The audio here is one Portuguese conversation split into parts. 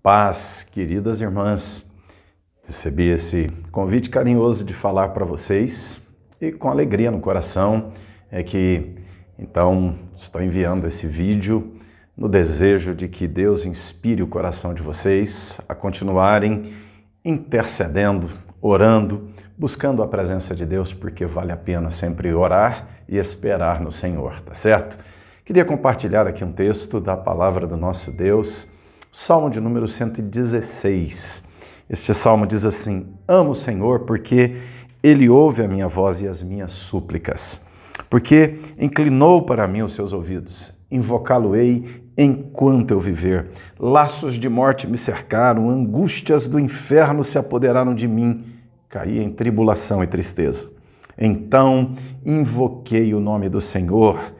Paz, queridas irmãs. Recebi esse convite carinhoso de falar para vocês e com alegria no coração então estou enviando esse vídeo no desejo de que Deus inspire o coração de vocês a continuarem intercedendo, orando, buscando a presença de Deus, porque vale a pena sempre orar e esperar no Senhor, tá certo? Queria compartilhar aqui um texto da palavra do nosso Deus, Salmo de número 116. Este salmo diz assim: amo o Senhor porque Ele ouve a minha voz e as minhas súplicas, porque inclinou para mim os seus ouvidos. Invocá-lo-ei enquanto eu viver. Laços de morte me cercaram, angústias do inferno se apoderaram de mim. Caí em tribulação e tristeza. Então invoquei o nome do Senhor,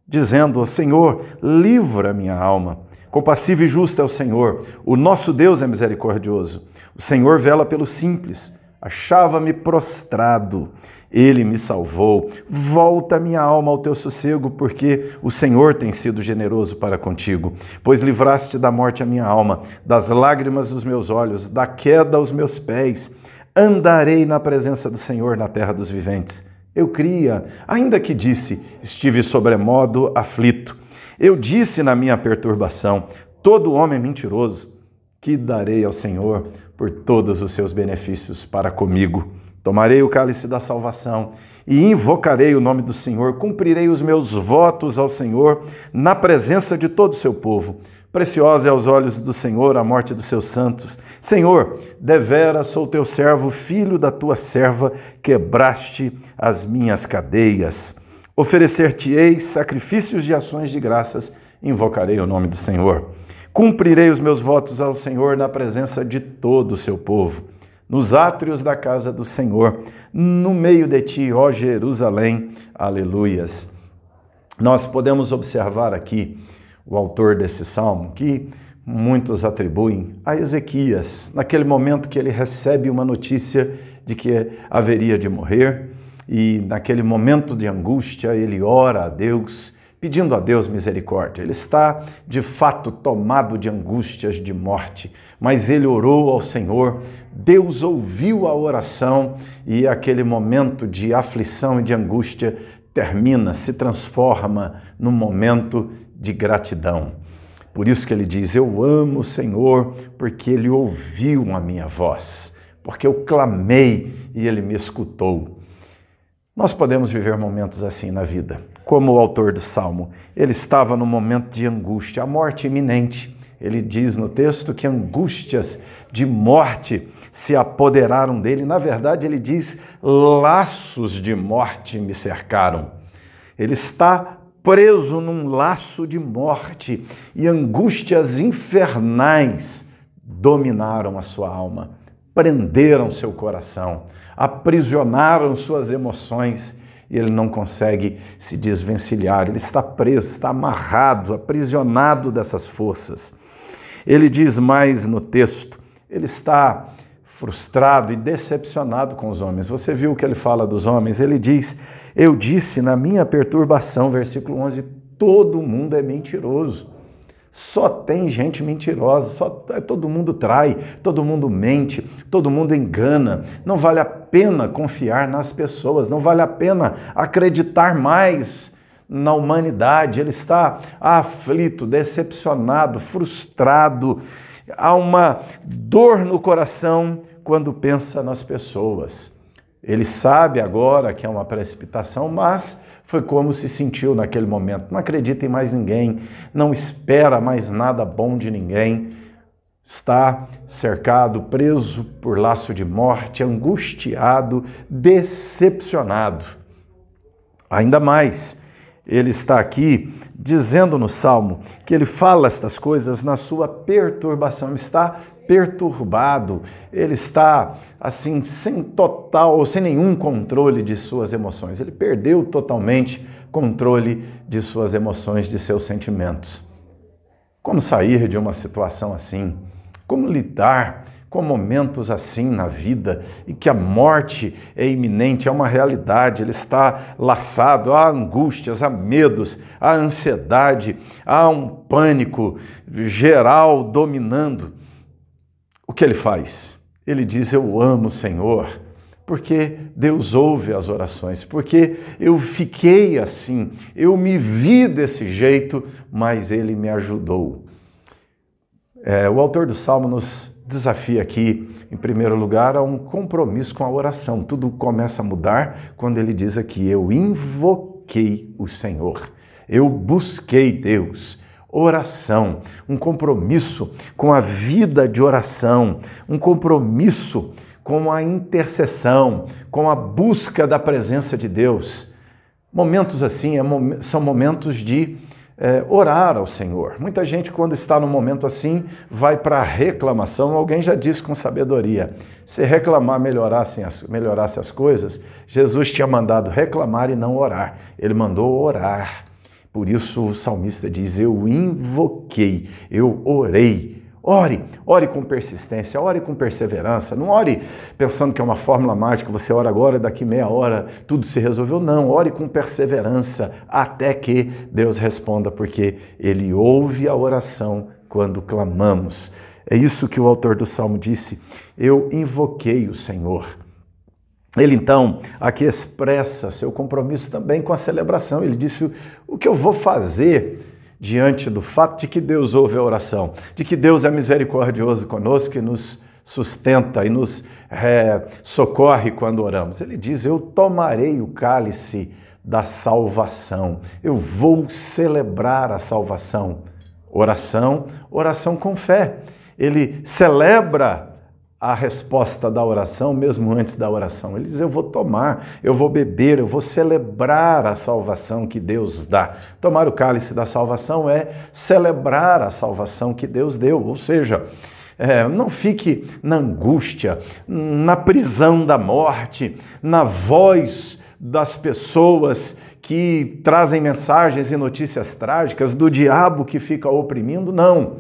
dizendo: Senhor, livra minha alma. Compassivo e justo é o Senhor, o nosso Deus é misericordioso. O Senhor vela pelo simples. Achava-me prostrado, Ele me salvou. Volta minha alma ao teu sossego, porque o Senhor tem sido generoso para contigo. Pois livraste da morte a minha alma, das lágrimas dos meus olhos, da queda aos meus pés. Andarei na presença do Senhor na terra dos viventes. Eu cria, ainda que disse, estive sobremodo aflito. Eu disse na minha perturbação, todo homem é mentiroso. Que darei ao Senhor por todos os seus benefícios para comigo? Tomarei o cálice da salvação e invocarei o nome do Senhor. Cumprirei os meus votos ao Senhor na presença de todo o seu povo. Preciosa é aos olhos do Senhor a morte dos seus santos. Senhor, deveras sou teu servo, filho da tua serva, quebraste as minhas cadeias. Oferecer-te-ei sacrifícios de ações de graças, invocarei o nome do Senhor. Cumprirei os meus votos ao Senhor na presença de todo o seu povo, nos átrios da casa do Senhor, no meio de ti, ó Jerusalém. Aleluias. Nós podemos observar aqui o autor desse salmo, que muitos atribuem a Ezequias, naquele momento que ele recebe uma notícia de que haveria de morrer, e naquele momento de angústia ele ora a Deus, pedindo a Deus misericórdia. Ele está, de fato, tomado de angústias de morte, mas ele orou ao Senhor, Deus ouviu a oração e aquele momento de aflição e de angústia termina, se transforma num momento de gratidão. Por isso que ele diz: eu amo o Senhor porque Ele ouviu a minha voz, porque eu clamei e Ele me escutou. Nós podemos viver momentos assim na vida. Como o autor do Salmo, ele estava num momento de angústia, a morte iminente. Ele diz no texto que angústias de morte se apoderaram dele. Na verdade, ele diz: laços de morte me cercaram. Ele está preso num laço de morte e angústias infernais dominaram a sua alma, prenderam seu coração, aprisionaram suas emoções e ele não consegue se desvencilhar. Ele está preso, está amarrado, aprisionado dessas forças. Ele diz mais no texto, ele está frustrado e decepcionado com os homens. Você viu o que ele fala dos homens? Ele diz: eu disse na minha perturbação, versículo 11, todo mundo é mentiroso. Só tem gente mentirosa, todo mundo trai, todo mundo mente, todo mundo engana. Não vale a pena confiar nas pessoas, não vale a pena acreditar mais na humanidade. Ele está aflito, decepcionado, frustrado. Há uma dor no coração quando pensa nas pessoas. Ele sabe agora que é uma precipitação, mas foi como se sentiu naquele momento. Não acredita em mais ninguém, não espera mais nada bom de ninguém. Está cercado, preso por laço de morte, angustiado, decepcionado. Ainda mais, ele está aqui dizendo no Salmo que ele fala estas coisas na sua perturbação, ele está perturbado, ele está assim sem nenhum controle de suas emoções. Ele perdeu totalmente controle de suas emoções, de seus sentimentos. Como sair de uma situação assim? Como lidar com momentos assim na vida e que a morte é iminente, é uma realidade, ele está laçado, há angústias, há medos, há ansiedade, há um pânico geral dominando. o que ele faz? Ele diz: eu amo o Senhor, porque Deus ouve as orações, porque eu fiquei assim, eu me vi desse jeito, mas Ele me ajudou. O autor do Salmo nos desafia aqui, em primeiro lugar, a um compromisso com a oração. Tudo começa a mudar quando ele diz aqui: eu invoquei o Senhor, eu busquei Deus. Oração, um compromisso com a vida de oração, um compromisso com a intercessão, com a busca da presença de Deus. Momentos assim são momentos de orar ao Senhor. Muita gente, quando está num momento assim, vai para a reclamação. Alguém já disse com sabedoria: se reclamar melhorasse as coisas, Jesus tinha mandado reclamar e não orar. Ele mandou orar. Por isso o salmista diz: eu invoquei, eu orei. Ore com persistência, ore com perseverança. Não ore pensando que é uma fórmula mágica, você ora agora e daqui meia hora tudo se resolveu. Não, ore com perseverança até que Deus responda, porque Ele ouve a oração quando clamamos. É isso que o autor do Salmo disse: eu invoquei o Senhor. Ele então aqui expressa seu compromisso também com a celebração. Ele disse: o que eu vou fazer diante do fato de que Deus ouve a oração, de que Deus é misericordioso conosco e nos sustenta e nos socorre quando oramos. Ele diz: eu tomarei o cálice da salvação, eu vou celebrar a salvação. Oração com fé. Ele celebra a resposta da oração mesmo antes da oração. Ele diz: eu vou tomar, eu vou beber, eu vou celebrar a salvação que Deus dá. Tomar o cálice da salvação é celebrar a salvação que Deus deu, ou seja, não fique na angústia, na prisão da morte, na voz das pessoas que trazem mensagens e notícias trágicas, do diabo que fica oprimindo. Não,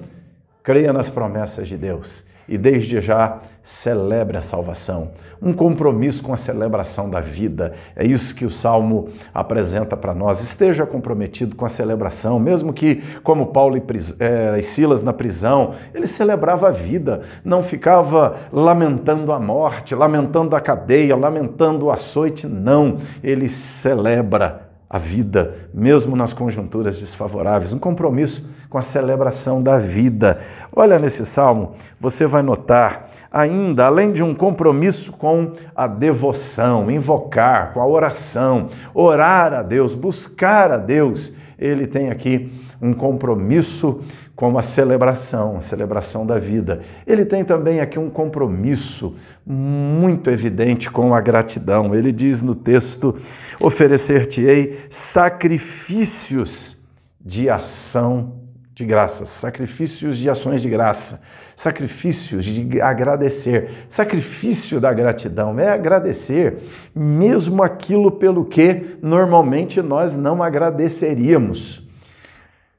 creia nas promessas de Deus. E desde já celebre a salvação, um compromisso com a celebração da vida. É isso que o Salmo apresenta para nós. Esteja comprometido com a celebração, mesmo que, como Paulo e Silas na prisão, ele celebrava a vida, não ficava lamentando a morte, lamentando a cadeia, lamentando o açoite, não. Ele celebra a vida, mesmo nas conjunturas desfavoráveis, um compromisso com a celebração da vida. Olha, nesse salmo, você vai notar ainda, além de um compromisso com a devoção, invocar, com a oração, orar a Deus, buscar a Deus, ele tem aqui um compromisso com a celebração da vida. Ele tem também aqui um compromisso muito evidente com a gratidão. Ele diz no texto: oferecer-te-ei sacrifícios de ação de graças, sacrifícios de ações de graça, sacrifícios de agradecer. Sacrifício da gratidão é agradecer mesmo aquilo pelo que normalmente nós não agradeceríamos.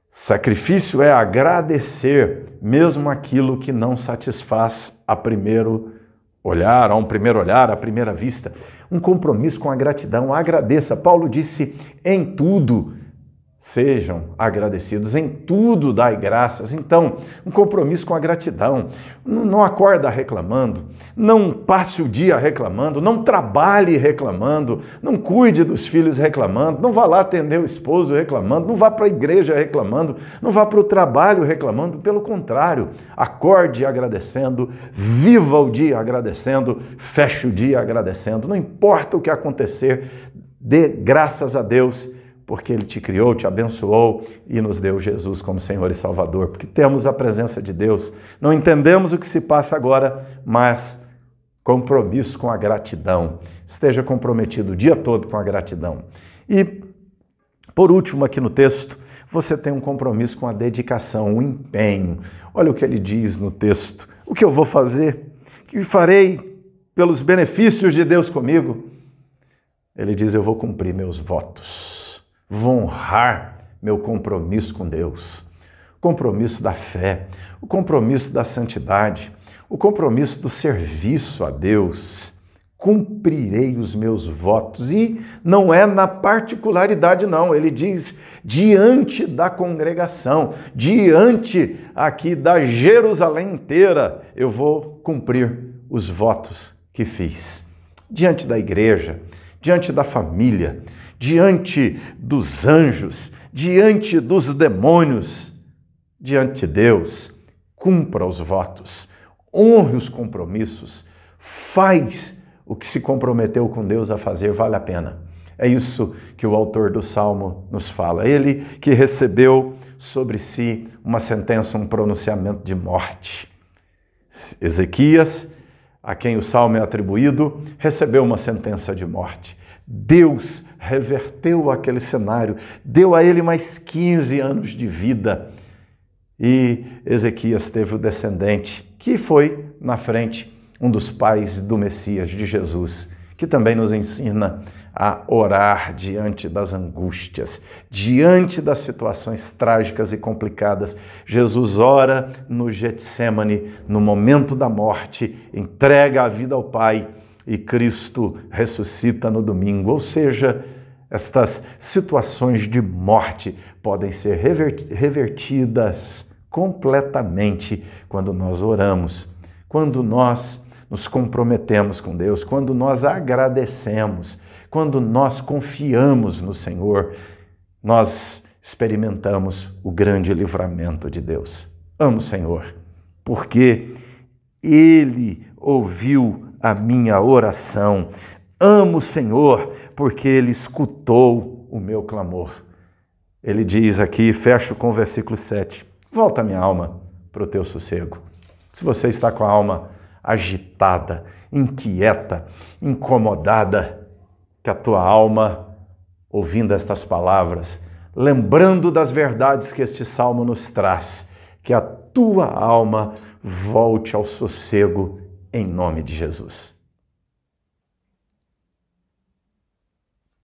Sacrifício é agradecer mesmo aquilo que não satisfaz a primeiro olhar, à primeira vista. Um compromisso com a gratidão. Agradeça. Paulo disse: em tudo sejam agradecidos, em tudo dai graças. Então, um compromisso com a gratidão. Não acorda reclamando, não passe o dia reclamando, não trabalhe reclamando, não cuide dos filhos reclamando, não vá lá atender o esposo reclamando, não vá para a igreja reclamando, não vá para o trabalho reclamando. Pelo contrário, acorde agradecendo, viva o dia agradecendo, feche o dia agradecendo. Não importa o que acontecer, dê graças a Deus, porque Ele te criou, te abençoou e nos deu Jesus como Senhor e Salvador, porque temos a presença de Deus. Não entendemos o que se passa agora, mas compromisso com a gratidão. Esteja comprometido o dia todo com a gratidão. E, por último, aqui no texto, você tem um compromisso com a dedicação, um empenho. Olha o que ele diz no texto: o que eu vou fazer? O que farei pelos benefícios de Deus comigo? Ele diz: eu vou cumprir meus votos. Vou honrar meu compromisso com Deus, o compromisso da fé, o compromisso da santidade, o compromisso do serviço a Deus. cumprirei os meus votos. E não é na particularidade, não. Ele diz diante da congregação, diante aqui da Jerusalém inteira, eu vou cumprir os votos que fiz. Diante da igreja, diante da família, diante dos anjos, diante dos demônios, diante de Deus, cumpra os votos, honre os compromissos, faz o que se comprometeu com Deus a fazer, vale a pena. É isso que o autor do Salmo nos fala. Ele que recebeu sobre si uma sentença, um pronunciamento de morte. Ezequias, a quem o Salmo é atribuído, recebeu uma sentença de morte. Deus reverteu aquele cenário, deu a ele mais 15 anos de vida. E Ezequias teve o descendente, que foi, na frente, um dos pais do Messias, de Jesus, que também nos ensina a orar diante das angústias, diante das situações trágicas e complicadas. Jesus ora no Getsêmani, no momento da morte, entrega a vida ao Pai e Cristo ressuscita no domingo. Ou seja, estas situações de morte podem ser revertidas completamente quando nós oramos, quando nós nos comprometemos com Deus, quando nós agradecemos, quando nós confiamos no Senhor, nós experimentamos o grande livramento de Deus. Amo o Senhor, porque Ele ouviu a minha oração. Amo o Senhor, porque Ele escutou o meu clamor. Ele diz aqui, fecho com o versículo 7, volta minha alma para o teu sossego. Se você está com a alma agitada, inquieta, incomodada, que a tua alma, ouvindo estas palavras, lembrando das verdades que este salmo nos traz, que a tua alma volte ao sossego em nome de Jesus.